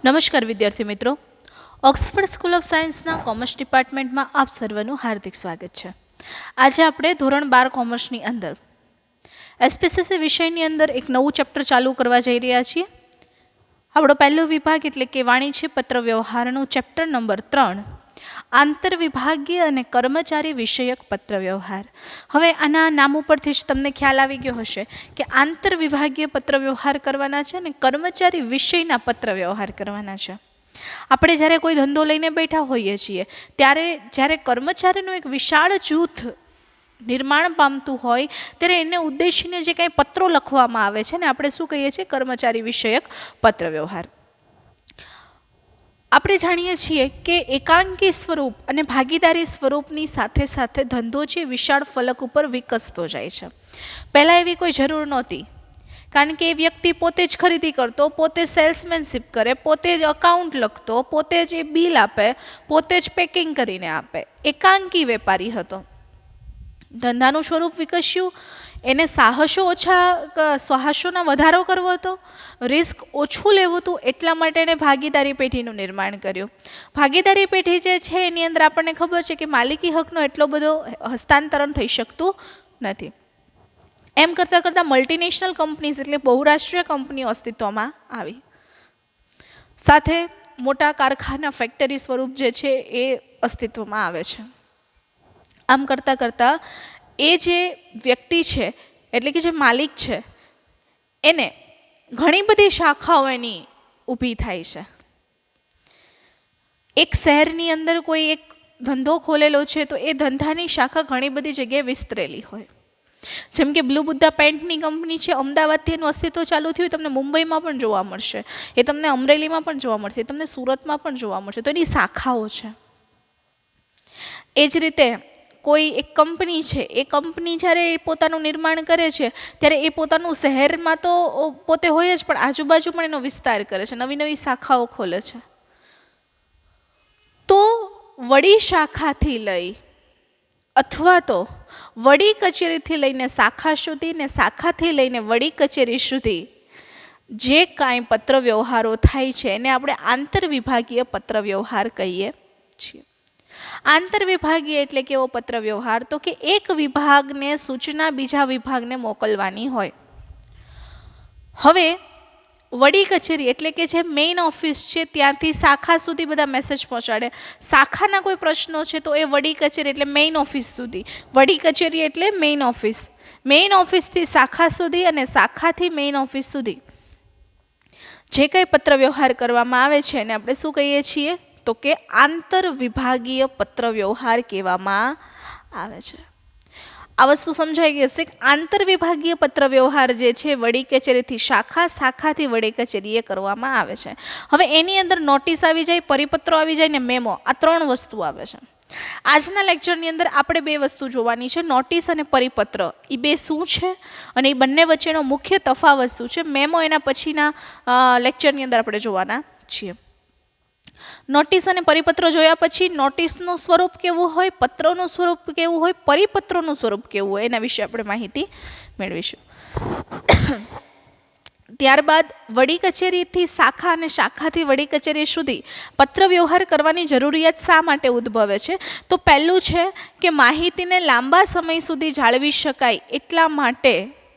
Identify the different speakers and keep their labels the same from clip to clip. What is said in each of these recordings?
Speaker 1: નમસ્કાર વિદ્યાર્થી મિત્રો, ઓક્સફર્ડ સ્કૂલ ઓફ સાયન્સના કોમર્સ ડિપાર્ટમેન્ટમાં આપ સર્વનું હાર્દિક સ્વાગત છે. આજે આપણે ધોરણ 12 કોમર્સની અંદર એસપીસીસી વિષયની અંદર એક નવું ચેપ્ટર ચાલુ કરવા જઈ રહ્યા છીએ. આપણો પહેલો વિભાગ એટલે કે વાણિજ્ય પત્ર વ્યવહારનું ચેપ્ટર નંબર 3, આંતરવિભાગીય અને કર્મચારી વિષયક પત્ર વ્યવહાર. હવે આના નામ ઉપરથી જ તમને ખ્યાલ આવી ગયો હશે કે આંતરવિભાગીય પત્ર વ્યવહાર કરવાના છે અને કર્મચારી વિષયના પત્ર વ્યવહાર કરવાના છે. આપણે જ્યારે કોઈ ધંધો લઈને બેઠા હોઈએ છીએ ત્યારે જ્યારે કર્મચારીનું એક વિશાળ જૂથ નિર્માણ પામતું હોય ત્યારે એને ઉદ્દેશીને જે કંઈ પત્રો લખવામાં આવે છે ને આપણે શું કહીએ છીએ? કર્મચારી વિષયક પત્ર વ્યવહાર. આપણે જાણીએ છીએ કે એકાંકી સ્વરૂપ અને ભાગીદારી સ્વરૂપની સાથે સાથે ધંધો છે વિશાળ ફલક ઉપર વિકસતો જાય છે. પહેલાં એવી કોઈ જરૂર નહોતી, કારણ કે એ વ્યક્તિ પોતે જ ખરીદી કરતો, પોતે સેલ્સમેનશીપ કરે, પોતે જ અકાઉન્ટ લખતો, પોતે જ એ બિલ આપે, પોતે જ પેકિંગ કરીને આપે. એકાંકી વેપારી હતો. ધંધાનું સ્વરૂપ વિકસ્યું, એને સાહસોના વધારો કરવો હતો, રિસ્ક ઓછું લેવું હતું, એટલા માટે એણે ભાગીદારી પેઢીનું નિર્માણ કર્યું. ભાગીદારી પેઢી જે છે એની અંદર આપણને ખબર છે કે માલિકી હકનો એટલો બધો હસ્તાંતરણ થઈ શકતું નથી. એમ કરતાં કરતાં મલ્ટીનેશનલ કંપનીઝ એટલે બહુરાષ્ટ્રીય કંપનીઓ અસ્તિત્વમાં આવી. સાથે મોટા કારખાના ફેક્ટરી સ્વરૂપ જે છે એ અસ્તિત્વમાં આવે છે. આમ કરતાં કરતાં એ જે વ્યક્તિ છે એટલે કે જે માલિક છે એને ઘણી બધી શાખાઓ એની ઊભી થાય છે. એક શહેરની અંદર કોઈ એક ધંધો ખોલેલો છે તો એ ધંધાની શાખા ઘણી બધી જગ્યાએ વિસ્તરેલી હોય. જેમ કે બ્લુ બુદ્ધા પેન્ટની કંપની છે, અમદાવાદથી એનું અસ્તિત્વ ચાલુ થયું, તમને મુંબઈમાં પણ જોવા મળશે, એ તમને અમરેલીમાં પણ જોવા મળશે, એ તમને સુરતમાં પણ જોવા મળશે. તો એની શાખાઓ છે. એ જ રીતે કોઈ એક કંપની છે, એ કંપની જ્યારે પોતાનું નિર્માણ કરે છે ત્યારે એ પોતાનું શહેરમાં તો પોતે હોય જ, પણ આજુબાજુ પણ એનો વિસ્તાર કરે છે, નવી નવી શાખાઓ ખોલે છે. તો વડી શાખાથી લઈ અથવા તો વડી કચેરીથી લઈને શાખા સુધી ને શાખાથી લઈને વડી કચેરી સુધી જે કાંઈ પત્ર વ્યવહારો થાય છે એને આપણે આંતરવિભાગીય પત્ર વ્યવહાર કહીએ છીએ. આંતરવિભાગીય એટલે કેવો પત્ર વ્યવહાર? તો કે એક વિભાગને સૂચના બીજા વિભાગને મોકલવાની હોય. હવે વડી કચેરી એટલે કે જે મેઇન ઓફિસ છે ત્યાંથી શાખા સુધી બધા મેસેજ પહોંચાડે. શાખાના કોઈ પ્રશ્નો છે તો એ વડી કચેરી એટલે મેઇન ઓફિસ સુધી, વડી કચેરી એટલે મેઇન ઓફિસ, મેઇન ઓફિસથી શાખા સુધી અને શાખાથી મેઇન ઓફિસ સુધી જે કંઈ પત્ર વ્યવહાર કરવામાં આવે છે એને આપણે શું કહીએ છીએ? તો કે આંતર વિભાગીય પત્ર વ્યવહાર કહેવામાં આવે છે. આ વસ્તુ સમજાઈ ગઈ હશે કે આંતર વિભાગીય પત્ર વ્યવહાર જે છે વડી કચેરીથી શાખા, શાખાથી વડી કચેરીએ કરવામાં આવે છે. હવે એની અંદર નોટિસ આવી જાય, પરિપત્રો આવી જાય ને મેમો, આ 3 વસ્તુ આવે છે. આજના લેક્ચરની અંદર આપણે 2 વસ્તુ જોવાની છે, નોટિસ અને પરિપત્ર. એ 2 શું છે અને એ બંને વચ્ચેનો મુખ્ય તફાવત શું છે, મેમો એના પછીના લેક્ચરની અંદર આપણે જોવાના છીએ. નોટિસ અને પરિપત્ર જોયા પછી નોટિસનું સ્વરૂપ કેવું હોય, પત્રનું સ્વરૂપ કેવું હોય, પરિપત્રનું સ્વરૂપ કેવું હોય એના વિશે આપણે માહિતી મેળવીશું. ત્યારબાદ વડી કચેરીથી શાખા અને શાખાથી વડી કચેરી સુધી પત્ર વ્યવહાર કરવાની જરૂરિયાત શા માટે ઉદ્ભવે છે? તો પહેલું છે કે માહિતીને લાંબા સમય સુધી જાળવી શકાય એટલા માટે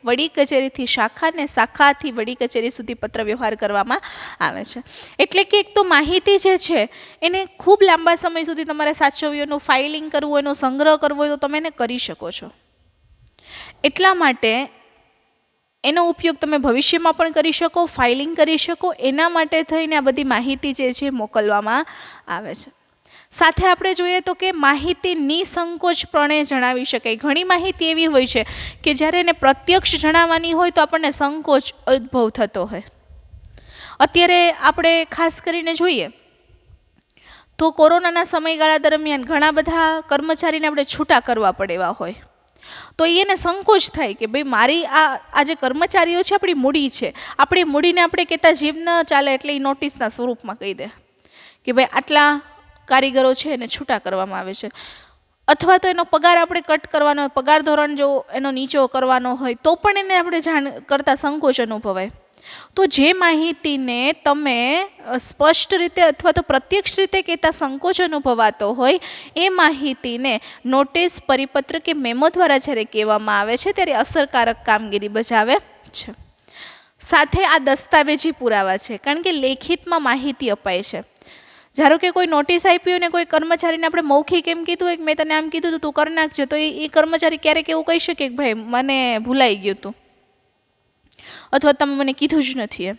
Speaker 1: વડી કચેરીથી શાખા ને શાખાથી વડી કચેરી સુધી પત્ર વ્યવહાર કરવામાં આવે છે. એટલે કે એક તો માહિતી જે છે એને ખૂબ લાંબા સમય સુધી તમારે સાચવવી, એનું ફાઇલિંગ કરવું, એનો સંગ્રહ કરવો હોય તો તમે એને કરી શકો છો. એટલા માટે એનો ઉપયોગ તમે ભવિષ્યમાં પણ કરી શકો, ફાઇલિંગ કરી શકો, એના માટે થઈને આ બધી માહિતી જે છે મોકલવામાં આવે છે. સાથે આપણે જોઈએ તો કે માહિતી નિસંકોચપણે જણાવી શકાય. ઘણી માહિતી એવી હોય છે કે જ્યારે એને પ્રત્યક્ષ જણાવવાની હોય તો આપણને સંકોચ ઉદ્ભવ થતો હોય. અત્યારે આપણે ખાસ કરીને જોઈએ તો કોરોનાના સમયગાળા દરમિયાન ઘણા બધા કર્મચારીને આપણે છૂટા કરવા પડે એવા હોય, તો એને સંકોચ થાય કે ભાઈ મારી આ જે કર્મચારીઓ છે આપણી મૂડી છે, આપણી મૂડીને આપણે કહેતા જીવ ન ચાલે એટલે એ નોટિસના સ્વરૂપમાં કહી દે કે ભાઈ આટલા કારીગરો છે એને છૂટા કરવામાં આવે છે. અથવા તો એનો પગાર આપણે કટ કરવાનો હોય, પગાર ધોરણ જો એનો નીચો કરવાનો હોય તો પણ એને આપણે જાણ કરતા સંકોચ અનુભવાય. તો જે માહિતીને તમે સ્પષ્ટ રીતે અથવા તો પ્રત્યક્ષ રીતે કહેતા સંકોચ અનુભવાતો હોય એ માહિતીને નોટિસ, પરિપત્ર કે મેમો દ્વારા જ્યારે કહેવામાં આવે છે ત્યારે અસરકારક કામગીરી બજાવે છે. સાથે આ દસ્તાવેજી પુરાવા છે, કારણ કે લેખિતમાં માહિતી અપાય છે. ધારો કે કોઈ નોટિસ આપી હોય ને કોઈ કર્મચારીને આપણે મૌખિક એમ કીધું હોય કે મેં તને આમ કીધું તું કરી નાખજે, તો એ કર્મચારી ક્યારેક એવું કહી શકે કે ભાઈ મને ભૂલાઈ ગયું હતું અથવા તમે મને કીધું જ નથી એમ.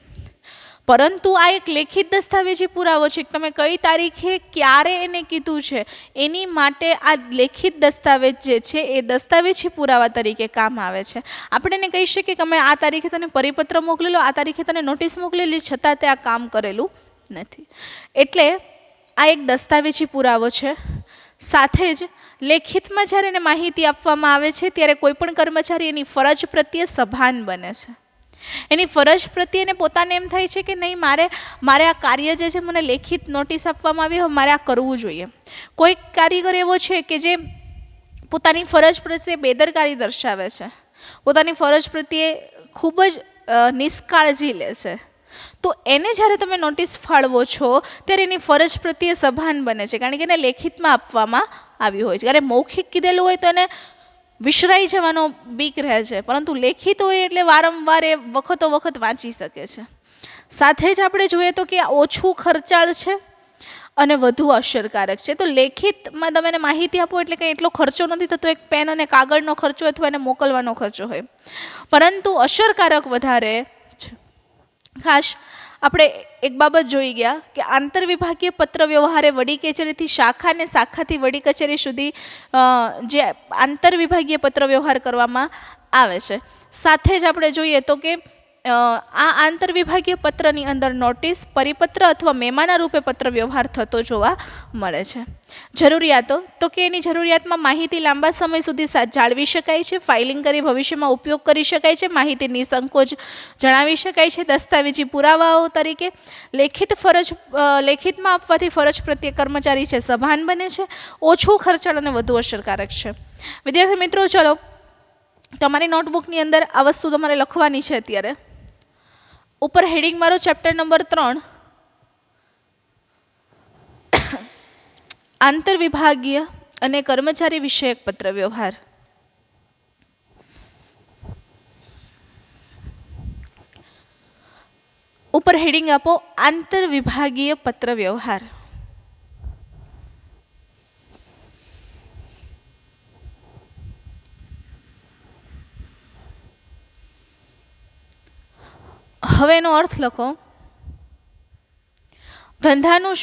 Speaker 1: પરંતુ આ એક લેખિત દસ્તાવેજી પુરાવો છે કે તમે કઈ તારીખે ક્યારે એને કીધું છે એની માટે આ લેખિત દસ્તાવેજ જે છે એ દસ્તાવેજી પુરાવા તરીકે કામ આવે છે. આપણે એને કહી શકીએ કે અમે આ તારીખે તને પરિપત્ર મોકલેલો, આ તારીખે તને નોટિસ મોકલેલી, છતાં તે આ કામ કરેલું નથી. એટલે આ એક દસ્તાવેજી પુરાવો છે. સાથે જ લેખિતમાં જ્યારે એને માહિતી આપવામાં આવે છે ત્યારે કોઈ પણ કર્મચારી એની ફરજ પ્રત્યે સભાન બને છે. એની ફરજ પ્રત્યેને પોતાને એમ થાય છે કે નહીં, મારે આ કાર્ય જે છે મને લેખિત નોટિસ આપવામાં આવી હોય, મારે આ કરવું જોઈએ. કોઈ કારીગર એવો છે કે જે પોતાની ફરજ પ્રત્યે બેદરકારી દર્શાવે છે, પોતાની ફરજ પ્રત્યે ખૂબ જ નિષ્કાળજી લે છે, તો એને જ્યારે તમે નોટિસ ફાળવો છો ત્યારે એની ફરજ પ્રત્યે સભાન બને છે, કારણ કે એને લેખિતમાં આપવામાં આવી હોય છે. જ્યારે મૌખિક કીધેલું હોય તો એને વિસરાઈ જવાનો બીક રહે છે, પરંતુ લેખિત હોય એટલે વારંવાર એ વખતો વખત વાંચી શકે છે. સાથે જ આપણે જોઈએ તો કે ઓછું ખર્ચાળ છે અને વધુ અસરકારક છે. તો લેખિતમાં તમે એને માહિતી આપો એટલે કંઈ એટલો ખર્ચો નથી થતો, એક પેન અને કાગળનો ખર્ચો અથવા એને મોકલવાનો ખર્ચો હોય, પરંતુ અસરકારક વધારે છે. ખાસ આપણે એક બાબત જોઈ ગયા કે આંતરવિભાગીય પત્ર વ્યવહારે વડી કચેરીથી શાખા અને શાખાથી વડી કચેરી સુધી જે આંતરવિભાગીય પત્ર વ્યવહાર કરવામાં આવે છે. સાથે જ આપણે જોઈએ તો કે આ આંતરવિભાગીય પત્રની અંદર નોટિસ, પરિપત્ર અથવા મેમાના રૂપે પત્ર વ્યવહાર થતો જોવા મળે છે. જરૂરિયાતો તો કે એની જરૂરિયાતમાં માહિતી લાંબા સમય સુધી જાળવી શકાય છે, ફાઇલિંગ કરી ભવિષ્યમાં ઉપયોગ કરી શકાય છે, માહિતી નિસંકોચ જણાવી શકાય છે. દસ્તાવેજી પુરાવાઓ તરીકે લેખિતમાં આપવાથી ફરજ પ્રત્યે કર્મચારી છે સભાન બને છે, ઓછું ખર્ચાળ અને વધુ અસરકારક છે. વિદ્યાર્થી મિત્રો, ચલો તમારી નોટબુકની અંદર આ વસ્તુ તમારે લખવાની છે. અત્યારે ઉપર હેડિંગ મારો ચેપ્ટર નંબર 3 આંતરવિભાગીય અને કર્મચારી વિષયક પત્ર વ્યવહાર. ઉપર હેડિંગ આપો આંતરવિભાગીય પત્ર વ્યવહાર. હવે એનો અર્થ લખો. ધંધાનું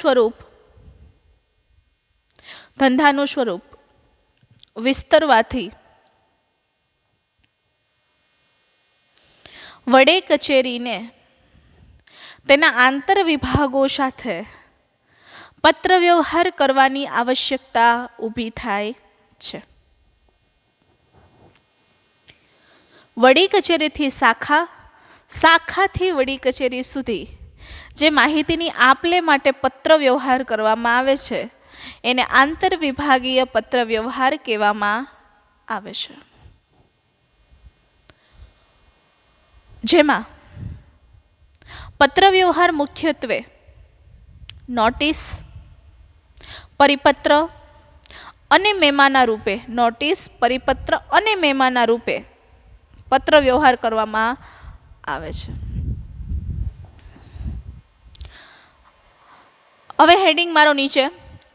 Speaker 1: સ્વરૂપ વિસ્તરવાથી વડે કચેરીને તેના આંતર વિભાગો સાથે પત્ર વ્યવહાર કરવાની આવશ્યકતા ઊભી થાય છે. વડી કચેરીથી શાખા, શાખાથી વડી કચેરી સુધી જે માહિતીની આપ-લે માટે પત્ર વ્યવહાર કરવામાં આવે છે એને આંતરવિભાગીય પત્ર વ્યવહાર કહેવામાં આવે છે. જેમાં પત્ર વ્યવહાર મુખ્યત્વે નોટિસ, પરિપત્ર અને મેમાના રૂપે, નોટિસ, પરિપત્ર અને મેમાના રૂપે પત્ર વ્યવહાર કરવામાં આવે છે. હવે હેડિંગ મારો નીચે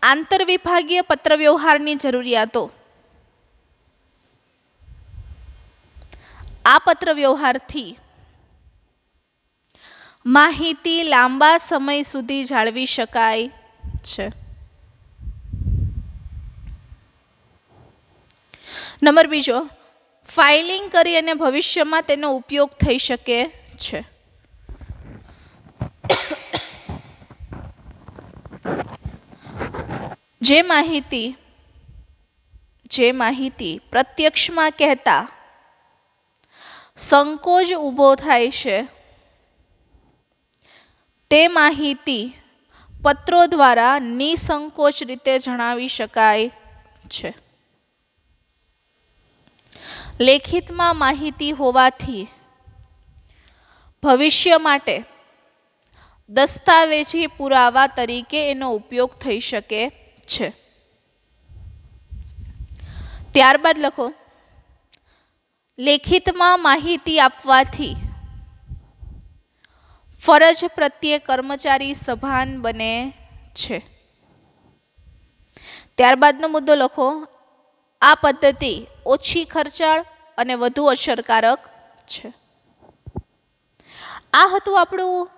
Speaker 1: આંતરવિભાગીય પત્ર વ્યવહારની જરૂરિયાતો. આ પત્ર વ્યવહારથી માહિતી લાંબા સમય સુધી જાળવી શકાય છે. નંબર બીજો, ફાઇલિંગ કરી અને ભવિષ્યમાં તેનો ઉપયોગ થઈ શકે છે. જે માહિતી પ્રત્યક્ષમાં કહેતા સંકોચ ઊભો થાય છે તે માહિતી પત્રો દ્વારા નિસંકોચ રીતે જણાવી શકાય છે. લેખિતમાં માહિતી હોવાથી ભવિષ્ય માટે દસ્તાવેજી પુરાવા તરીકે એનો ઉપયોગ થઈ શકે છે. ત્યારબાદ લખો, લેખિતમાં માહિતી આપવાથી ફરજ પ્રત્યે કર્મચારી સભાન બને છે. ત્યારબાદનો મુદ્દો લખો, આ પદ્ધતિ ઓછી ખર્ચાળ અને વધુ અસરકારક છે. આ હતું આપણું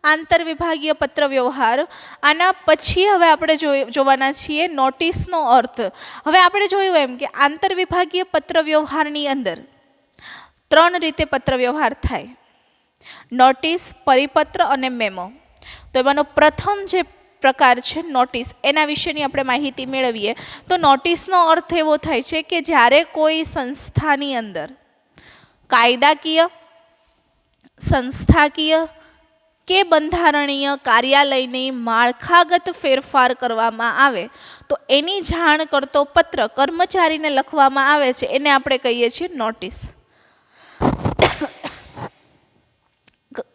Speaker 1: આંતર વિભાગીય પત્ર વ્યવહાર. આના પછી હવે આપણે જોવાના છીએ નોટિસનો અર્થ. હવે આપણે જોયું એમ કે આંતર વિભાગીય પત્ર વ્યવહારની અંદર 3 રીતે પત્ર વ્યવહાર થાય: નોટિસ, પરિપત્ર અને મેમો. તો એમાંનો પ્રથમ જે પ્રકાર છે નોટિસ, એના વિશેની આપણે માહિતી મેળવીએ. તો નોટિસનો અર્થ એવો થાય છે કે જ્યારે કોઈ સંસ્થાની અંદર કાયદાકીય, સંસ્થાકીય કે બંધારણીય કાર્યાલયની માળખાગત ફેરફાર કરવામાં આવે તો એની જાણ કરતો પત્ર કર્મચારીને લખવામાં આવે છે, એને આપણે કહીએ છીએ નોટિસ.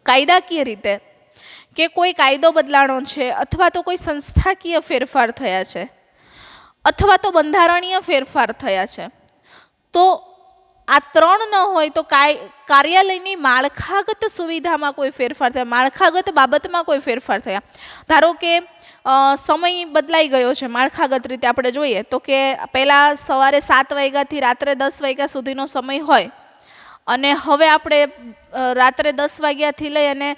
Speaker 1: કાયદાકીય રીતે કે કોઈ કાયદો બદલાણો છે, અથવા તો કોઈ સંસ્થાકીય ફેરફાર થયા છે, અથવા તો બંધારણીય ફેરફાર થયા છે, તો આ 3 ન હોય તો કાર્યાલયની માળખાગત સુવિધામાં કોઈ ફેરફાર થયા, માળખાગત બાબતમાં કોઈ ફેરફાર થયા. ધારો કે સમય બદલાઈ ગયો છે માળખાગત રીતે આપણે જોઈએ તો કે પહેલાં સવારે 7 વાગ્યાથી રાત્રે 10 વાગ્યા સુધીનો સમય હોય અને હવે આપણે રાત્રે 10 વાગ્યાથી લઈ અને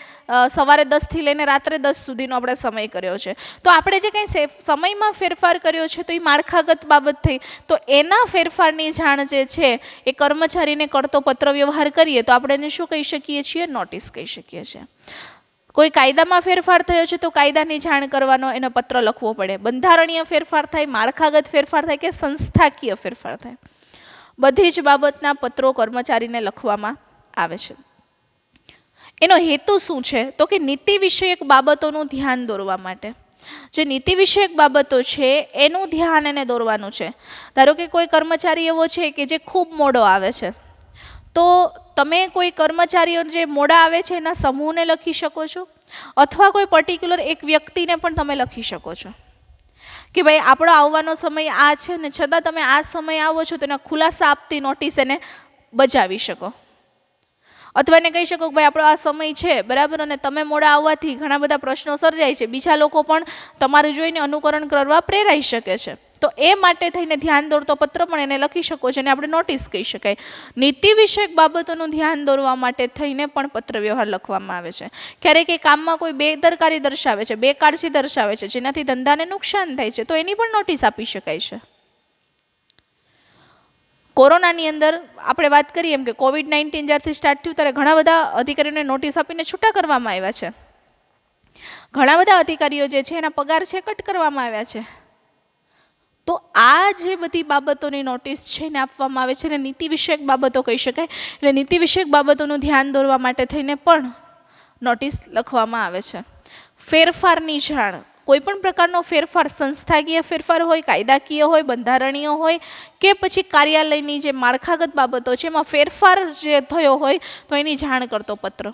Speaker 1: સવારે 10થી લઈને રાત્રે 10 સુધીનો આપણે સમય કર્યો છે. તો આપણે જે કંઈ સમયમાં ફેરફાર કર્યો છે તો એ માળખાગત બાબત થઈ. તો એના ફેરફારની જાણ જે છે એ કર્મચારીને કરતો પત્ર વ્યવહાર કરીએ તો આપણે એને શું કહી શકીએ છીએ? નોટિસ કહી શકીએ છીએ. કોઈ કાયદામાં ફેરફાર થયો છે તો કાયદાની જાણ કરવાનો એનો પત્ર લખવો પડે. બંધારણીય ફેરફાર થાય, માળખાગત ફેરફાર થાય કે સંસ્થાકીય ફેરફાર થાય, બધી જ બાબતના પત્રો કર્મચારીને લખવામાં આવે છે. એનો હેતુ શું છે? તો કે નીતિ વિષયક બાબતોનું ધ્યાન દોરવા માટે. જે નીતિ વિષયક બાબતો છે એનું ધ્યાન એને દોરવાનું છે. ધારો કે કોઈ કર્મચારી એવો છે કે જે ખૂબ મોડો આવે છે, તો તમે કોઈ કર્મચારીઓ જે મોડા આવે છે એના સમૂહને લખી શકો છો, અથવા કોઈ પર્ટિક્યુલર એક વ્યક્તિને પણ તમે લખી શકો છો કે ભાઈ આપણો આવવાનો સમય આ છે ને છતાં તમે આ સમય આવો છો, તો એના ખુલાસા આપતી નોટિસ એને બજાવી શકો. અથવા એને કહી શકો કે ભાઈ આપણો આ સમય છે બરાબર, અને તમે મોડા આવવાથી ઘણા બધા પ્રશ્નો સર્જાય છે, બીજા લોકો પણ તમારું જોઈને અનુકરણ કરવા પ્રેરાઈ શકે છે. તો એ માટે થઈને ધ્યાન દોરતો પત્ર પણ એને લખી શકો છો, અને આપણે નોટિસ કહી શકાય. નીતિ વિષયક બાબતોનું ધ્યાન દોરવા માટે થઈને પણ પત્ર વ્યવહાર લખવામાં આવે છે. ક્યારેક એ કામમાં કોઈ બેદરકારી દર્શાવે છે, બેકાળજી દર્શાવે છે, જેનાથી ધંધાને નુકસાન થાય છે, તો એની પણ નોટિસ આપી શકાય છે. કોરોનાની અંદર આપણે વાત કરીએ એમ કે COVID-19 જ્યારથી સ્ટાર્ટ થયું ત્યારે ઘણા બધા અધિકારીઓને નોટિસ આપીને છૂટા કરવામાં આવ્યા છે. ઘણા બધા અધિકારીઓ જે છે એના પગાર છે કટ કરવામાં આવ્યા છે. તો આ જે બધી બાબતોની નોટિસ છે એને આપવામાં આવે છે, અને નીતિ વિષયક બાબતો કહી શકાય. એટલે નીતિ વિષયક બાબતોનું ધ્યાન દોરવા માટે થઈને પણ નોટિસ લખવામાં આવે છે. ફેરફારની જાણ, કોઈ પણ પ્રકારનો ફેરફાર, સંસ્થાકીય ફેરફાર હોય, કાયદાકીય હોય, બંધારણીય હોય કે પછી કાર્યાલયની જે માળખાગત બાબતો છે એમાં ફેરફાર જે થયો હોય તો એની જાણ કરતો પત્ર.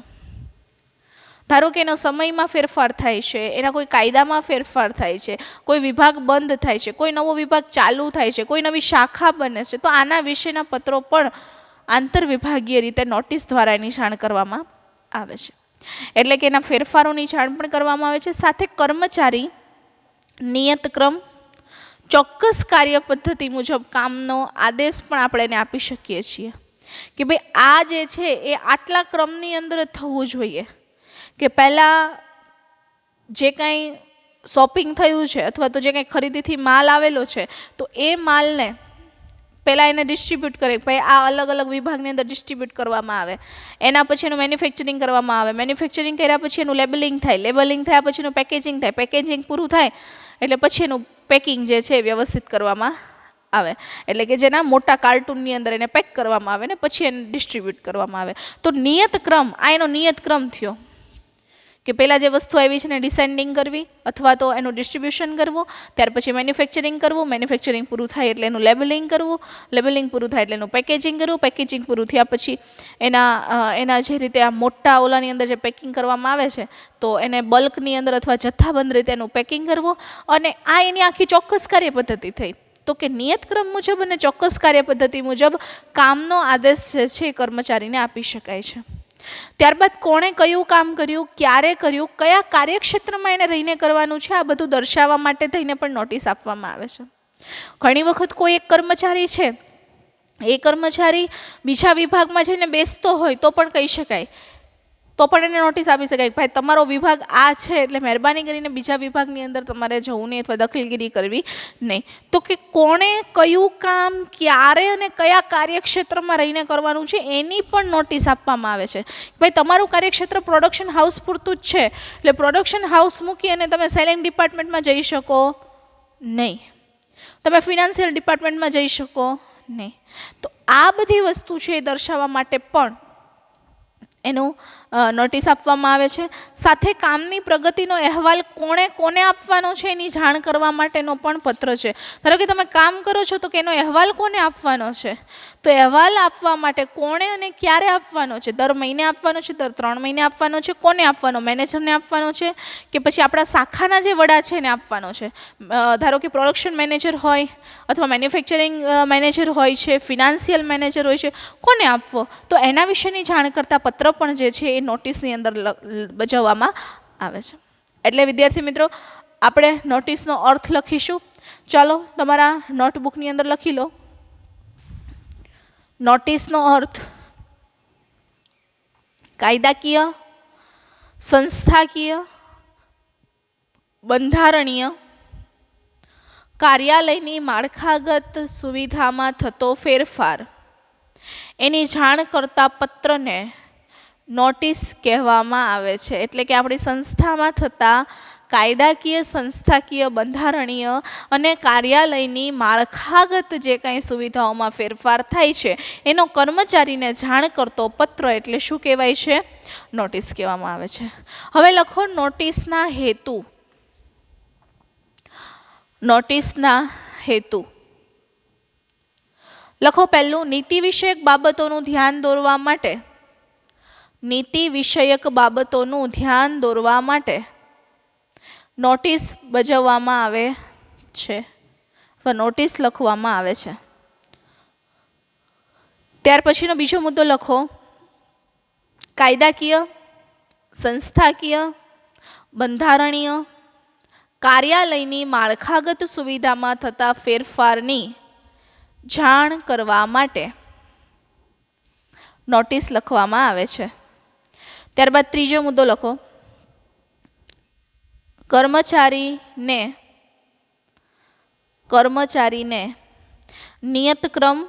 Speaker 1: ધારો કે એનો સમયમાં ફેરફાર થાય છે, એના કોઈ કાયદામાં ફેરફાર થાય છે, કોઈ વિભાગ બંધ થાય છે, કોઈ નવો વિભાગ ચાલુ થાય છે, કોઈ નવી શાખા બને છે, તો આના વિશેના પત્રો પણ આંતર વિભાગીય રીતે નોટિસ દ્વારા એની જાણ કરવામાં આવે છે. એટલે કે એના ફેરફારોની જાણ પણ કરવામાં આવે છે. સાથે કર્મચારી નિયત ક્રમ, ચોક્કસ કાર્ય પદ્ધતિ મુજબ કામનો આદેશ પણ આપણે એને આપી શકીએ છીએ કે ભાઈ આ જે છે એ આટલા ક્રમની અંદર થવું જોઈએ, કે પહેલાં જે કાંઈ શોપિંગ થયું છે અથવા તો જે કાંઈ ખરીદીથી માલ આવેલો છે તો એ માલને પહેલાં એને ડિસ્ટ્રીબ્યુટ કરે, ભાઈ આ અલગ અલગ વિભાગની અંદર ડિસ્ટ્રીબ્યુટ કરવામાં આવે. એના પછી એનું મેન્યુફેક્ચરિંગ કરવામાં આવે. મેન્યુફેક્ચરિંગ કર્યા પછી એનું લેબલિંગ થાય. લેબલિંગ થયા પછી એનું પેકેજિંગ થાય. પેકેજિંગ પૂરું થાય એટલે પછી એનું પેકિંગ જે છે એ વ્યવસ્થિત કરવામાં આવે. એટલે કે જેના મોટા કાર્ટૂનની અંદર એને પેક કરવામાં આવે ને પછી એને ડિસ્ટ્રીબ્યુટ કરવામાં આવે. તો નિયત ક્રમ, આ એનો નિયત ક્રમ થયો કે પહેલાં જે વસ્તુ આવી છે ને ડિસેન્ડિંગ કરવી અથવા તો એનું ડિસ્ટ્રીબ્યુશન કરવું, ત્યાર પછી મેન્યુફેક્ચરિંગ કરવું, મેન્યુફેક્ચરિંગ પૂરું થાય એટલે એનું લેબલિંગ કરવું, લેબલિંગ પૂરું થાય એટલે એનું પેકેજિંગ કરવું, પેકેજિંગ પૂરું થયા પછી એના જે રીતે આ મોટા ઓલાની અંદર જે પેકિંગ કરવામાં આવે છે તો એને બલ્કની અંદર અથવા જથ્થાબંધ રીતે એનું પેકિંગ કરવું, અને આ એની આખી ચોક્કસ કાર્યપદ્ધતિ થઈ. તો કે નિયત ક્રમ મુજબ અને ચોક્કસ કાર્યપદ્ધતિ મુજબ કામનો આદેશ જે છે એ કર્મચારીને આપી શકાય છે. ત્યારબાદ કોણે કયું કામ કર્યું, ક્યારે કર્યું, કયા કાર્યક્ષેત્રમાં એને રહીને કરવાનું છે, આ બધું દર્શાવવા માટે થઈને પણ નોટિસ આપવામાં આવે છે. ઘણી વખત કોઈ એક કર્મચારી છે, એ કર્મચારી બીજા વિભાગમાં જઈને બેસતો હોય તો પણ કહી શકાય, તો પણ એને નોટિસ આપી શકાય ભાઈ તમારો વિભાગ આ છે એટલે મહેરબાની કરીને બીજા વિભાગની અંદર તમારે જવું નહીં અથવા દખલગીરી કરવી નહીં. તો કે કોણે કયું કામ ક્યારે અને કયા કાર્યક્ષેત્રમાં રહીને કરવાનું છે એની પણ નોટિસ આપવામાં આવે છે. ભાઈ તમારું કાર્યક્ષેત્ર પ્રોડક્શન હાઉસ પૂરતું જ છે એટલે પ્રોડક્શન હાઉસ મૂકી અને તમે સેલિંગ ડિપાર્ટમેન્ટમાં જઈ શકો નહીં, તમે ફિનાન્શિયલ ડિપાર્ટમેન્ટમાં જઈ શકો નહીં. તો આ બધી વસ્તુ છે એ દર્શાવવા માટે પણ એનું નોટિસ આપવામાં આવે છે. સાથે કામની પ્રગતિનો અહેવાલ કોને આપવાનો છે એની જાણ કરવા માટેનો પણ પત્ર છે. ધારો કે તમે કામ કરો છો તો કે એનો અહેવાલ કોને આપવાનો છે, તો અહેવાલ આપવા માટે કોણે અને ક્યારે આપવાનો છે, દર મહિને આપવાનો છે, દર 3 મહિને આપવાનો છે, કોને આપવાનો, મેનેજરને આપવાનો છે કે પછી આપણા શાખાના જે વડા છે એને આપવાનો છે. ધારો કે પ્રોડક્શન મેનેજર હોય અથવા મેન્યુફેક્ચરિંગ મેનેજર હોય છે, ફિનાન્શિયલ મેનેજર હોય છે, કોને આપવો, તો એના વિશેની જાણ કરતા પત્ર પણ જે છે એ નોટિસની અંદર બજાવવામાં આવે છે. એટલે વિદ્યાર્થી મિત્રો આપણે નોટિસનો અર્થ લખીશું. ચાલો તમારા નોટબુકની અંદર લખી લો. નોટિસનો અર્થ કાયદાકીય, સંસ્થાકીય, બંધારણીય, કાર્યાલયની માળખાગત સુવિધામાં થતો ફેરફાર એની જાણ કરતા પત્રને નોટિસ કહેવામાં આવે છે. એટલે કે આપણી સંસ્થામાં થતા કાયદાકીય, સંસ્થાકીય, બંધારણીય અને કાર્યાલયની માળખાગત જે કાંઈ સુવિધાઓમાં ફેરફાર થાય છે એનો કર્મચારીને જાણ કરતો પત્ર એટલે શું કહેવાય છે, નોટિસ કહેવામાં આવે છે. હવે લખો નોટિસના હેતુ. નોટિસના હેતુ લખો. પહેલું, નીતિ વિષયક બાબતોનું ધ્યાન દોરવા માટે, નીતિ વિષયક બાબતોનું ધ્યાન દોરવા માટે નોટિસ બજાવવામાં આવે છે અથવા નોટિસ લખવામાં આવે છે. ત્યાર પછીનો બીજો મુદ્દો લખો. કાયદાકીય, સંસ્થાકીય, બંધારણીય, કાર્યાલયની માળખાગત સુવિધામાં થતા ફેરફારની જાણ કરવા માટે નોટિસ લખવામાં આવે છે. ત્યારબાદ ત્રીજો મુદ્દો લખો. કર્મચારીને નિયત ક્રમ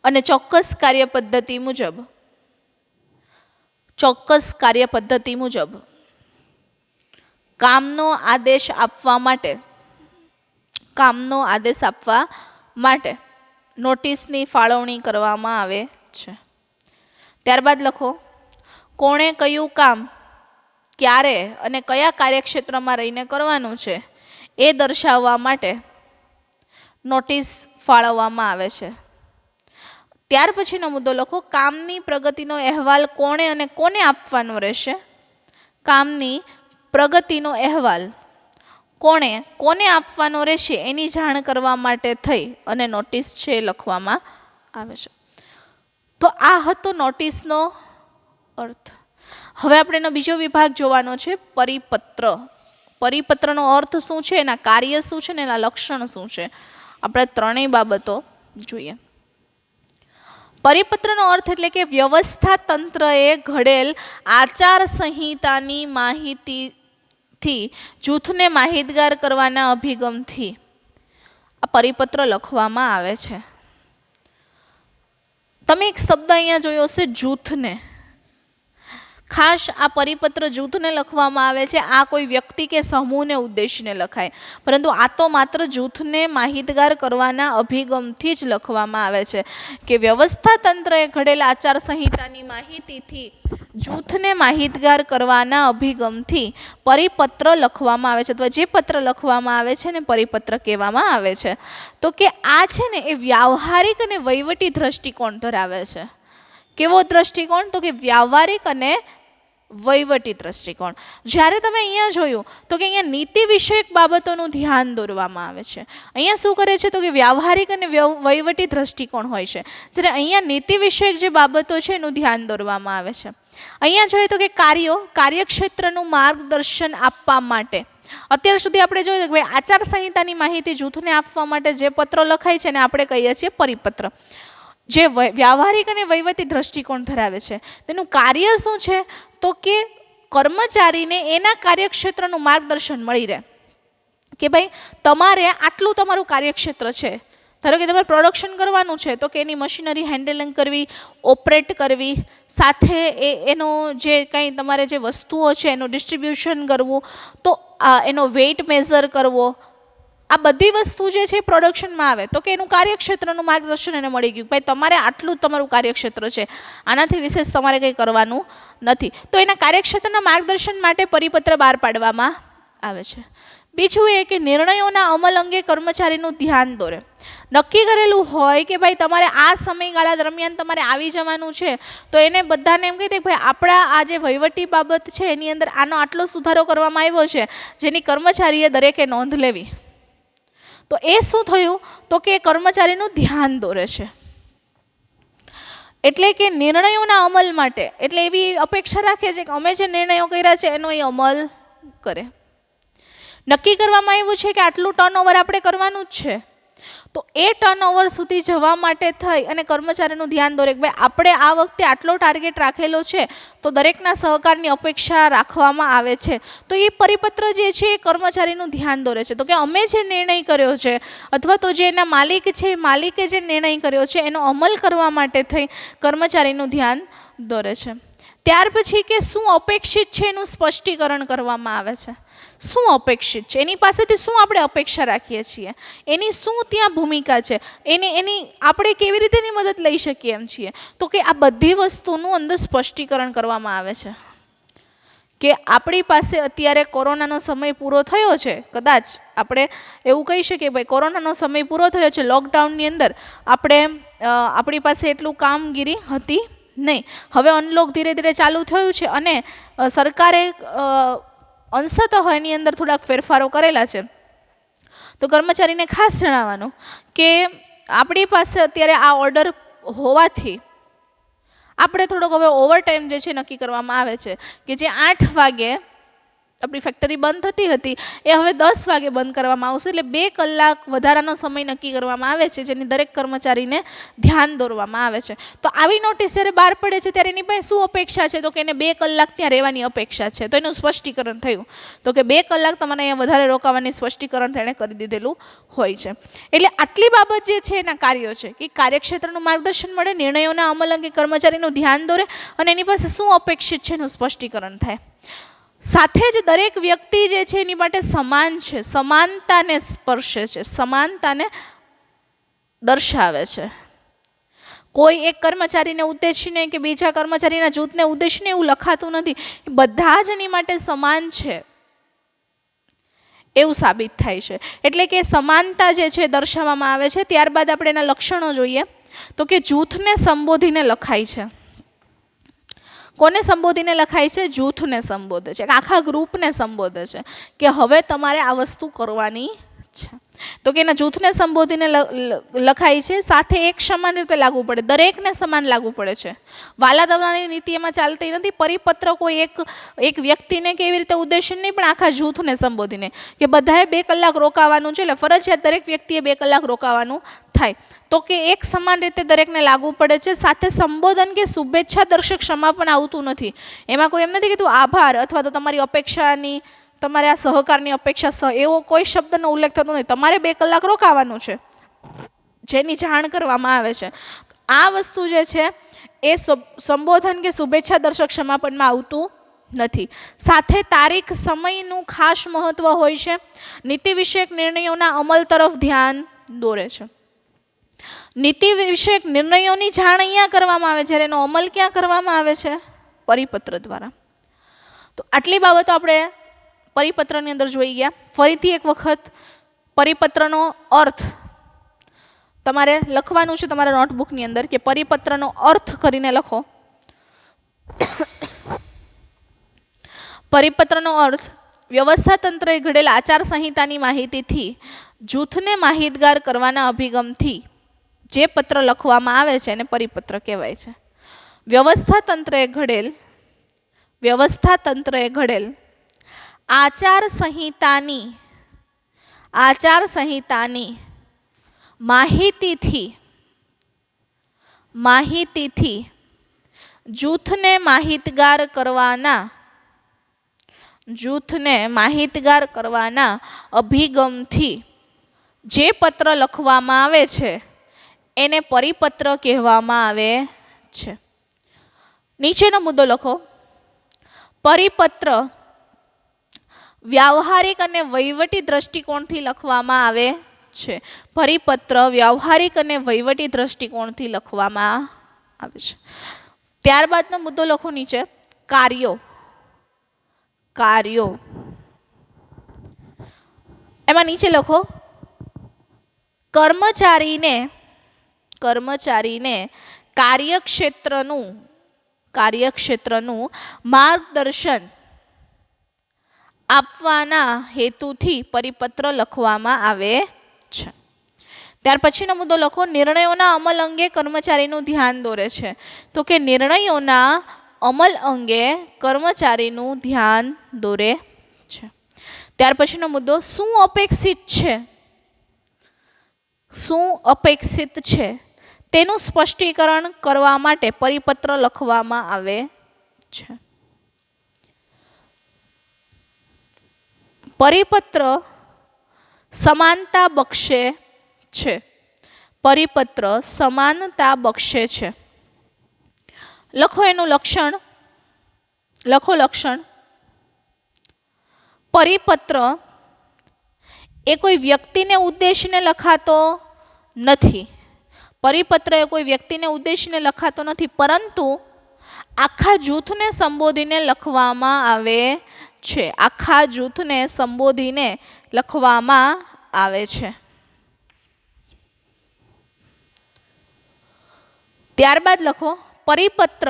Speaker 1: અને ચોક્કસ કાર્યપદ્ધતિ મુજબ કામનો આદેશ આપવા માટે નોટિસની ફાળવણી કરવામાં આવે છે. ત્યારબાદ લખો. કોણે કયું કામ ક્યારે અને કયા કાર્યક્ષેત્રમાં રહીને કરવાનું છે એ દર્શાવવા માટે નોટિસ ફાળવવામાં આવે છે. ત્યાર પછીનો મુદ્દો લખો. કામની પ્રગતિનો અહેવાલ કોણે અને કોને આપવાનો રહેશે. કામની પ્રગતિનો અહેવાલ કોને આપવાનો રહેશે એની જાણ કરવા માટે થઈ અને નોટિસ છે લખવામાં આવે છે. તો આ હતો નોટિસનો અર્થ. હવે આપણે એનો બીજો વિભાગ જોવાનો છે, પરિપત્ર. પરિપત્રનો અર્થ શું છે, એના કાર્ય શું છે ને એના લક્ષણ શું છે, આપણે ત્રણેય બાબતો જોઈએ. પરિપત્રનો અર્થ એટલે કે વ્યવસ્થા તંત્રએ ઘડેલ આચાર સંહિતાની માહિતીથી જૂથને માહિતગાર કરવાના અભિગમથી આ પરિપત્ર લખવામાં આવે છે. તમે એક શબ્દ અહીંયા જોયો હશે, જૂથને. ખાસ આ પરિપત્ર જૂથને લખવામાં આવે છે. આ કોઈ વ્યક્તિ કે સમૂહને ઉદ્દેશીને લખાય, પરંતુ આ તો માત્ર જૂથને માહિતગાર કરવાના અભિગમથી જ લખવામાં આવે છે કે વ્યવસ્થા તંત્રએ ઘડેલા આચાર સંહિતાની માહિતીથી જૂથને માહિતગાર કરવાના અભિગમથી પરિપત્ર લખવામાં આવે છે, અથવા જે પત્ર લખવામાં આવે છે ને પરિપત્ર કહેવામાં આવે છે. તો કે આ છે ને એ વ્યાવહારિક અને વહીવટી દ્રષ્ટિકોણ ધરાવે છે. કેવો દ્રષ્ટિકોણ? તો કે વ્યવહારિક અને વહીવટી દ્રષ્ટિકોણ. જ્યારે તમે અહીંયા જોયું તો કે અહીંયા નીતિ વિષયક બાબતોનું ધ્યાન દોરવામાં આવે છે. અહીંયા શું કરે છે? તો કે વ્યવહારિક અને વહીવટી દ્રષ્ટિકોણ હોય છે, જ્યારે અહીંયા નીતિ વિષયક જે બાબતો છે એનું ધ્યાન દોરવામાં આવે છે. અહીંયા જોઈએ તો કે કાર્યક્ષેત્રનું માર્ગદર્શન આપવા માટે અત્યાર સુધી આપણે જોયું કે આચાર સંહિતાની માહિતી જૂથને આપવા માટે જે પત્ર લખાય છે ને આપણે કહીએ છીએ પરિપત્ર. જે વ્યવહારિક અને વહીવટી દ્રષ્ટિકોણ ધરાવે છે તેનું કાર્ય શું છે? તો કે કર્મચારીને એના કાર્યક્ષેત્રનું માર્ગદર્શન મળી રહે કે ભાઈ તમારે આટલું તમારું કાર્યક્ષેત્ર છે. ધારો કે તમારે પ્રોડક્શન કરવાનું છે તો કે એની મશીનરી હેન્ડલિંગ કરવી, ઓપરેટ કરવી, સાથે એનો જે કંઈ તમારે જે વસ્તુઓ છે એનું ડિસ્ટ્રીબ્યુશન કરવું, તો એનો વેઇટ મેઝર કરવો, આ બધી વસ્તુ જે છે પ્રોડક્શનમાં આવે. તો કે એનું કાર્યક્ષેત્રનું માર્ગદર્શન એને મળી ગયું, ભાઈ તમારે આટલું જ તમારું કાર્યક્ષેત્ર છે, આનાથી વિશેષ તમારે કંઈ કરવાનું નથી. તો એના કાર્યક્ષેત્રના માર્ગદર્શન માટે પરિપત્ર બહાર પાડવામાં આવે છે. બીજું એ કે નિર્ણયોના અમલ અંગે કર્મચારીનું ધ્યાન દોરે. નક્કી કરેલું હોય કે ભાઈ તમારે આ સમયગાળા દરમિયાન તમારે આવી જવાનું છે, તો એને બધાને એમ કહી દે ભાઈ આપણા આ જે વહીવટી બાબત છે એની અંદર આનો આટલો સુધારો કરવામાં આવ્યો છે, જેની કર્મચારીએ દરેકે નોંધ લેવી. તો એ શું થયું? તો કે કર્મચારીનું ધ્યાન દોરે છે. એટલે કે નિર્ણયોના અમલ માટે એટલે એવી અપેક્ષા રાખે છે કે અમે જે નિર્ણયો કર્યા છે એનો એ અમલ કરે. નક્કી કરવામાં આવ્યું છે કે આટલું ટર્નઓવર આપણે કરવાનું જ છે, તો એ ટર્નઓવર સુધી જવા માટે થઈ અને કર્મચારીનું ધ્યાન દોરે કે ભાઈ આપણે આ વખતે આટલો ટાર્ગેટ રાખેલો છે, તો દરેકના સહકારની અપેક્ષા રાખવામાં આવે છે. તો એ પરિપત્ર જે છે એ કર્મચારીનું ધ્યાન દોરે છે. તો કે અમે જે નિર્ણય કર્યો છે અથવા તો જે એના માલિક છે માલિકે જે નિર્ણય કર્યો છે એનો અમલ કરવા માટે થઈ કર્મચારીનું ધ્યાન દોરે છે. ત્યાર પછી કે શું અપેક્ષિત છે એનું સ્પષ્ટીકરણ કરવામાં આવે છે. શું અપેક્ષિત છે, એની પાસેથી શું આપણે અપેક્ષા રાખીએ છીએ, એની શું ત્યાં ભૂમિકા છે, એની આપણે કેવી રીતે એની મદદ લઈ શકીએ એમ છીએ. તો કે આ બધી વસ્તુનું અંદર સ્પષ્ટીકરણ કરવામાં આવે છે કે આપણી પાસે અત્યારે કોરોનાનો સમય પૂરો થયો છે, કદાચ આપણે એવું કહી શકીએ ભાઈ કોરોનાનો સમય પૂરો થયો છે, લોકડાઉનની અંદર આપણી પાસે એટલું કામગીરી હતી નહીં. હવે અનલોક ધીરે ધીરે ચાલુ થયું છે અને સરકારે અંશતઃ એની અંદર થોડાક ફેરફારો કરેલા છે. તો કર્મચારીને ખાસ જણાવવાનું કે આપણી પાસે અત્યારે આ ઓર્ડર હોવાથી આપણે થોડોક હવે ઓવરટાઈમ જે છે નક્કી કરવામાં આવે છે કે જે 8 વાગે આપણી ફેક્ટરી બંધ થતી હતી એ હવે 10 વાગે બંધ કરવામાં આવશે. એટલે 2 કલાક વધારાનો સમય નક્કી કરવામાં આવે છે, જેની દરેક કર્મચારીને ધ્યાન દોરવામાં આવે છે. તો આવી નોટિસ જ્યારે બહાર પડે છે ત્યારે એની પાસે શું અપેક્ષા છે? તો કે એને 2 કલાક ત્યાં રહેવાની અપેક્ષા છે. તો એનું સ્પષ્ટીકરણ થયું તો કે 2 કલાક તમારે અહીંયા વધારે રોકાવાની સ્પષ્ટીકરણ તેણે કરી દીધેલું હોય છે. એટલે આટલી બાબત જે છે એના કાર્યો છે કે કાર્યક્ષેત્રનું માર્ગદર્શન મળે, નિર્ણયોના અમલ અંગે કર્મચારીનું ધ્યાન દોરે અને એની પાસે શું અપેક્ષિત છે એનું સ્પષ્ટીકરણ થાય. સાથે જ દરેક વ્યક્તિ જે છે એની માટે સમાન છે, સમાનતાને સ્પર્શે છે, સમાનતાને દર્શાવે છે. કોઈ એક કર્મચારીને ઉદ્દેશીને કે બીજા કર્મચારીના જૂથને ઉદ્દેશીને એવું લખાતું નથી. બધા જ એની માટે સમાન છે એવું સાબિત થાય છે. એટલે કે સમાનતા જે છે દર્શાવવામાં આવે છે. ત્યારબાદ આપણે એના લક્ષણો જોઈએ તો કે જૂથને સંબોધીને લખાય છે. કોને સંબોધીને લખાય છે? જૂથને સંબોધે છે, આખા ગ્રુપને સંબોધે છે કે હવે તમારે આ વસ્તુ કરવાની છે. તો કે એના જૂથને સંબોધીને લખાય છે. સાથે એક સમાન રીતે લાગુ પડે, દરેકને સમાન લાગુ પડે છે. વાલાદવડાની નીતિ એમાં ચાલતી નથી. પરિપત્ર કોઈ એક વ્યક્તિને કે એવી રીતે ઉદ્દેશિત નહીં, પણ આખા જૂથને સંબોધીને કે બધાએ 2 કલાક રોકાવાનું છે, એટલે ફરજિયાત દરેક વ્યક્તિએ 2 કલાક રોકાવાનું થાય. તો કે એક સમાન રીતે દરેકને લાગુ પડે છે. સાથે સંબોધન કે શુભેચ્છા દર્શક સમાપન આવતું નથી. એમાં કોઈ એમ નથી કે તું આભાર અથવા તો તમારી અપેક્ષાની, તમારે આ સહકારની અપેક્ષા એવો કોઈ શબ્દનો ઉલ્લેખ થતો નથી. તમારે 2 કલાક રોકાવાનું છે જેની જાણ કરવામાં આવે છે. આ વસ્તુ જે છે એ સંબોધન કે શુભેચ્છા દર્શક સમાપનમાં આવતું નથી. સાથે તારીખ સમયનું ખાસ મહત્વ હોય છે. નીતિ વિષયક નિર્ણયોના અમલ તરફ ધ્યાન દોરે છે. નીતિ વિષયક નિર્ણયોની જાણ અહીંયા કરવામાં આવે, જ્યારે એનો અમલ ક્યાં કરવામાં આવે છે? પરિપત્ર દ્વારા. તો આટલી બાબતો આપણે પરિપત્રની અંદર જોઈ ગયા. ફરીથી એક વખત પરિપત્રનો અર્થ તમારે લખવાનું છે તમારા નોટબુકની અંદર, કે પરિપત્રનો અર્થ કરીને લખો. પરિપત્રનો અર્થ વ્યવસ્થા તંત્રએ ઘડેલ આચાર સંહિતાની માહિતીથી જૂથને માહિતગાર કરવાના અભિગમથી જે પત્ર લખવામાં આવે છે એને પરિપત્ર કહેવાય છે. વ્યવસ્થા તંત્રએ ઘડેલ આચાર સંહિતાની માહિતીથી જૂથને માહિતગાર કરવાના અભિગમથી જે પત્ર લખવામાં આવે છે એને પરિપત્ર કહેવામાં આવે છે. નીચેનો મુદ્દો લખો. પરિપત્ર વ્યાવહારિક અને વહીવટી દ્રષ્ટિકોણથી લખવામાં આવે છે. પરિપત્ર વ્યાવહારિક અને વહીવટી દ્રષ્ટિકોણથી લખવામાં આવે છે. ત્યારબાદનો મુદ્દો લખો નીચે. કાર્યો એમાં નીચે લખો. કર્મચારીને કાર્યક્ષેત્રનું માર્ગદર્શન આપવાના હેતુથી પરિપત્ર લખવામાં આવે છે. ત્યાર પછીનો મુદ્દો લખો. નિર્ણયોના અમલ અંગે કર્મચારીનું ધ્યાન દોરે છે. તો કે નિર્ણયોના અમલ અંગે કર્મચારીનું ધ્યાન દોરે છે. ત્યાર પછીનો મુદ્દો. શું અપેક્ષિત છે તેનું સ્પષ્ટીકરણ કરવા માટે પરિપત્ર લખવામાં આવે છે. પરિપત્ર સમાનતા બક્ષે છે. લખો એનું લક્ષણ. પરિપત્ર એ કોઈ વ્યક્તિને ઉદ્દેશીને લખાતો નથી. પરંતુ આખા જૂથને સંબોધીને લખવામાં આવે છે. ત્યારબાદ લખો. પરિપત્ર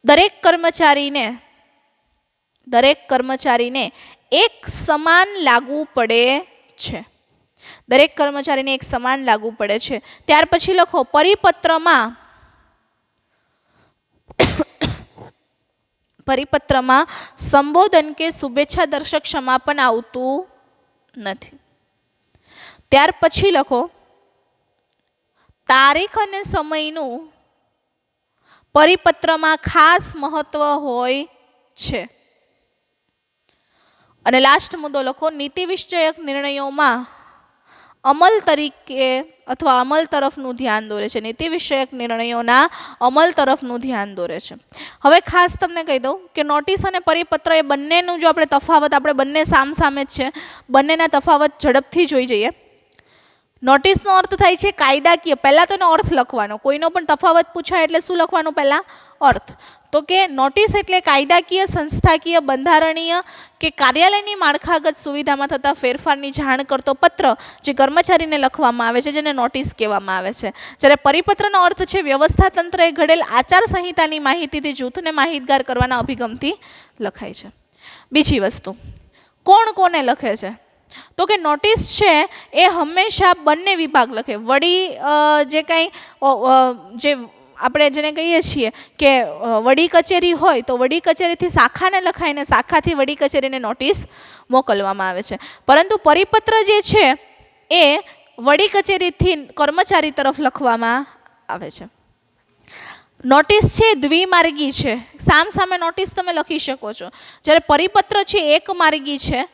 Speaker 1: દરેક કર્મચારીને એક સમાન લાગુ પડે છે. ત્યાર પછી લખો. પરિપત્રમાં સંબોધન કે શુભેચ્છા દર્શક સમાપન આવતું નથી. ત્યાર પછી લખો. તારીખ અને સમયનું પરિપત્રમાં ખાસ મહત્વ હોય છે. અને લાસ્ટ મુદ્દો લખો. નીતિ વિષયક નિર્ણયોમાં અમલ તરફનું ધ્યાન દોરે છે. નીતિ વિષયક નિર્ણયોના અમલ તરફનું ધ્યાન દોરે છે. હવે ખાસ તમને કહી દઉં કે નોટિસ અને પરિપત્ર એ બંનેનું જો આપણે તફાવત, આપણે બંને સામસામે જ છે, બંનેના તફાવત ઝડપથી જોઈ જઈએ. નોટિસનો અર્થ થાય છે કાયદાકીય. પહેલા તો એનો અર્થ લખવાનો. કોઈનો પણ તફાવત પૂછાય એટલે શું લખવાનું? પહેલા અર્થ. તો કે નોટિસ એટલે કાયદાકીય, સંસ્થાકીય, બંધારણીય કે કાર્યાલયની માળખાગત સુવિધામાં થતા ફેરફારની જાણ કરતો પત્ર જે કર્મચારીને લખવામાં આવે છે, જેને નોટિસ કહેવામાં આવે છે. જ્યારે પરિપત્રનો અર્થ છે વ્યવસ્થા તંત્રએ ઘડેલ આચાર સંહિતાની માહિતીથી જૂથને માહિતગાર કરવાના અભિગમથી લખાય છે. બીજી વસ્તુ, કોને લખે છે? તો કે નોટિસ છે એ હંમેશા બંને વિભાગ લખે. વડી જે કંઈ જે આપણે જેને કહીએ છીએ કે વડી કચેરી હોય તો વડી કચેરીથી શાખાને લખાય ને શાખાથી વડી કચેરીને નોટિસ મોકલવામાં આવે છે. પરંતુ પરિપત્ર જે છે એ વડી કચેરીથી કર્મચારી તરફ લખવામાં આવે છે. નોટિસ છે દ્વિમાર્ગી છે. સામે નોટિસ તમે લખી શકો છો. જ્યારે પરિપત્ર છે એક માર્ગી છે.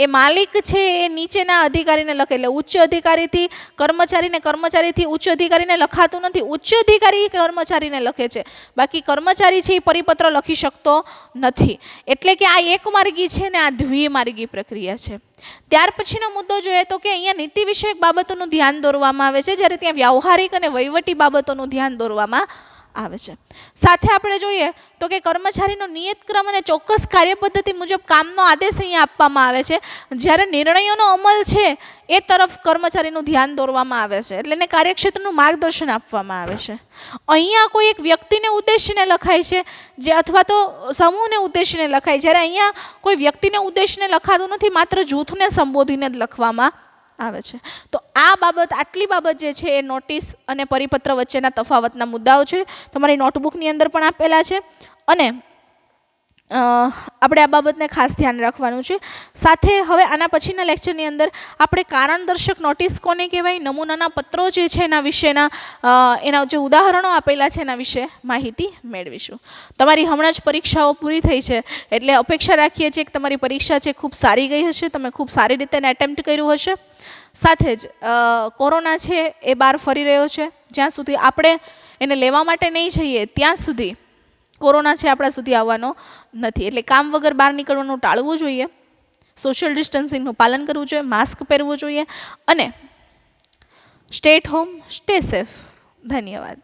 Speaker 1: એ માલિક છે એ નીચેના અધિકારીને લખે, એટલે ઉચ્ચ અધિકારીથી કર્મચારીને, કર્મચારીથી ઉચ્ચ અધિકારીને લખાતું નથી. ઉચ્ચ અધિકારી કર્મચારીને લખે છે, બાકી કર્મચારી છે એ પરિપત્ર લખી શકતો નથી. એટલે કે આ એકમાર્ગી છે ને આ દ્વિમાર્ગી પ્રક્રિયા છે. ત્યાર પછીનો મુદ્દો જોઈએ તો કે અહીંયા નીતિ વિષયક બાબતોનું ધ્યાન દોરવામાં આવે છે, જ્યારે ત્યાં વ્યવહારિક અને વહીવટી બાબતોનું ધ્યાન દોરવામાં આવે છે. સાથે આપણે જોઈએ તો કે કર્મચારીનો નિયત ક્રમ અને ચોક્કસ કાર્યપદ્ધતિ મુજબ કામનો આદેશ અહીંયા આપવામાં આવે છે, જ્યારે નિર્ણયોનો અમલ છે એ તરફ કર્મચારીનું ધ્યાન દોરવામાં આવે છે, એટલે એને કાર્યક્ષેત્રનું માર્ગદર્શન આપવામાં આવે છે. અહીંયા કોઈ એક વ્યક્તિને ઉદ્દેશીને લખાય છે જે અથવા તો સમૂહને ઉદ્દેશીને લખાય, જ્યારે અહીંયા કોઈ વ્યક્તિને ઉદ્દેશીને લખાતું નથી, માત્ર જૂથને સંબોધીને જ લખવામાં આવે છે. તો આ બાબત, આટલી બાબત જે છે એ નોટિસ અને પરિપત્ર વચ્ચેના તફાવતના મુદ્દાઓ છે. તમારી નોટબુકની અંદર પણ આપેલા છે અને આપણે આ બાબતને ખાસ ધ્યાન રાખવાનું છે. સાથે હવે આના પછીના લેક્ચરની અંદર આપણે કારણદર્શક નોટિસ કોને કહેવાય, નમૂનાના પત્રો જે છે એના વિશેના એના જે ઉદાહરણો આપેલા છે એના વિશે માહિતી મેળવીશું. તમારી હમણાં જ પરીક્ષાઓ પૂરી થઈ છે, એટલે અપેક્ષા રાખીએ છીએ કે તમારી પરીક્ષા છે ખૂબ સારી ગઈ હશે, તમે ખૂબ સારી રીતે એને એટેમ્પ્ટ કર્યું હશે. સાથે જ કોરોના છે એ બહાર ફરી રહ્યો છે, જ્યાં સુધી આપણે એને લેવા માટે નહીં જઈએ ત્યાં સુધી કોરોના છે આપણા સુધી આવવાનો નથી. એટલે કામ વગર બહાર નીકળવાનું ટાળવું જોઈએ, સોશિયલ ડિસ્ટન્સિંગનું પાલન કરવું જોઈએ, માસ્ક પહેરવું જોઈએ અને stay at home, stay safe. ધન્યવાદ.